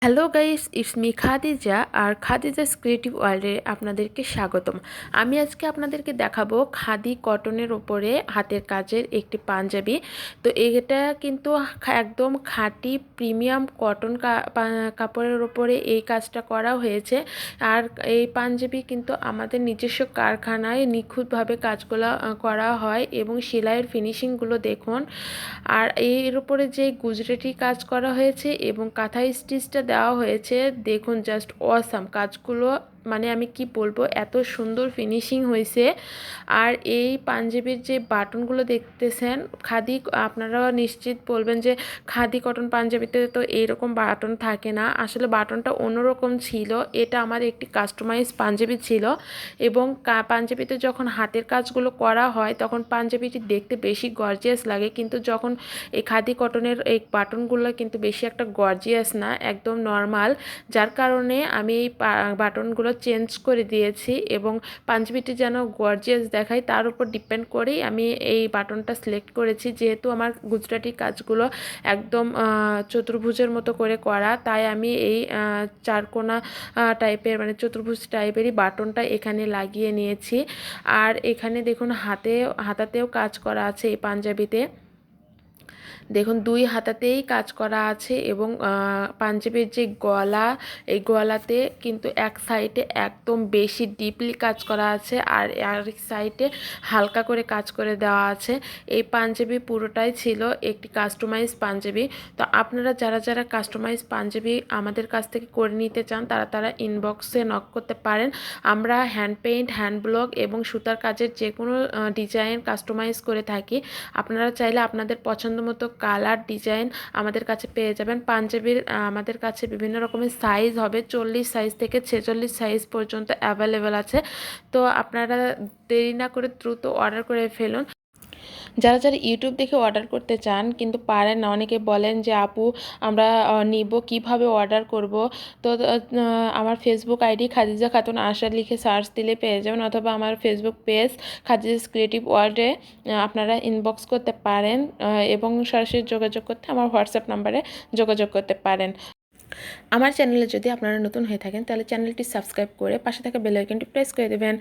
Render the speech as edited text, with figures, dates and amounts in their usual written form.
Hello guys, it's me Khadija আর Khadija's creative ওয়ার্ল্ডে আপনাদেরকে স্বাগতম। আমি আজকে আপনাদেরকে দেখাবো খাদি কটনের ওপরে হাতের কাজের একটি পাঞ্জাবি। তো এটা কিন্তু একদম খাঁটি প্রিমিয়াম কটন কাপড়ের ওপরে এই কাজটা করা হয়েছে। আর এই পাঞ্জাবি কিন্তু আমাদের নিজস্ব কারখানায় নিখুঁতভাবে কাজগুলো করা হয় এবং সেলাইয়ের ফিনিশিংগুলো দেখুন। আর এর উপরে যে গুজরাটি কাজ করা হয়েছে এবং কাঁথা স্টিচটা দেওয়া হয়েছে, দেখুন জাস্ট অসাম কাজগুলো। মানে আমি কি বলবো, এত সুন্দর ফিনিশিং হয়েছে। আর এই পাঞ্জাবির যে বাটনগুলো দেখতেছেন খাদি, আপনারা নিশ্চিত বলবেন যে খাদি কটন পাঞ্জাবিতে তো এইরকম বাটন থাকে না। আসলে বাটনটা অন্যরকম ছিল। এটা আমার একটি কাস্টমাইজ পাঞ্জাবি ছিল এবং পাঞ্জাবিতে যখন হাতের কাজগুলো করা হয় তখন পাঞ্জাবিটি দেখতে বেশি গর্জিয়াস লাগে, কিন্তু যখন এই খাদি কটনের এই বাটনগুলো কিন্তু বেশি একটা গর্জিয়াস না, একদম নর্মাল। যার কারণে আমি এই বাটনগুলো চেঞ্জ করে দিয়েছি এবং পাঞ্জাবিটি যেন গর্জিয়াস দেখায় তার উপর ডিপেন্ড করেই আমি এই বাটনটা সিলেক্ট করেছি। যেহেতু আমার গুজরাটি কাজগুলো একদম চতুর্ভুজের মতো করে করা, তাই আমি এই চারকোনা টাইপের মানে চতুর্ভুজ টাইপেরই বাটনটা এখানে লাগিয়ে নিয়েছি। আর এখানে দেখুন হাতাতেও কাজ করা আছে এই পাঞ্জাবিতে। দেখুন দুই হাতাতেই কাজ করা আছে এবং পাঞ্জাবির যে গলা, এই গলাতে কিন্তু এক সাইডে একদম বেশি ডিপলি কাজ করা আছে আর আরেক সাইডে হালকা করে কাজ করে দেওয়া আছে। এই পাঞ্জাবি পুরোটাই ছিল একটি কাস্টমাইজ পাঞ্জাবি। তো আপনারা যারা যারা কাস্টমাইজ পাঞ্জাবি আমাদের কাছ থেকে করে নিতে চান তারা তারা ইনবক্সে নক করতে পারেন। আমরা হ্যান্ড পেইন্ট, হ্যান্ড ব্লক এবং সুতার কাজের যে কোনো ডিজাইন কাস্টমাইজ করে থাকি। আপনারা চাইলে আপনাদের পছন্দ মতো কালার, ডিজাইন আমাদের কাছে পেয়ে যাবেন। পাঞ্জাবির আমাদের কাছে বিভিন্ন রকমের সাইজ হবে, 40 সাইজ থেকে 46 সাইজ পর্যন্ত অ্যাভেলেবেল আছে। তো আপনারা দেরি না করে দ্রুত অর্ডার করে ফেলুন। যারা যারা ইউটিউব দেখে অর্ডার করতে চান কিন্তু পারেন না, অনেকে বলেন যে আপু আমরা নিব কিভাবে অর্ডার করব, তো আমার ফেসবুক আইডি খাদিজা খাতুন আশা লিখে সার্চ দিলে পেয়ে যাবেন, অথবা আমার ফেসবুক পেজ খাদিজাস ক্রিয়েটিভ ওয়ার্ল্ডে আপনারা ইনবক্স করতে পারেন এবং সরাসরি যোগাযোগ করতে আমার হোয়াটসঅ্যাপ নাম্বারে যোগাযোগ করতে পারেন। আমার চ্যানেলে যদি আপনারা নতুন হয়ে থাকেন তাহলে চ্যানেলটি সাবস্ক্রাইব করে পাশে থাকা বেল আইকনটি প্রেস করে দেবেন।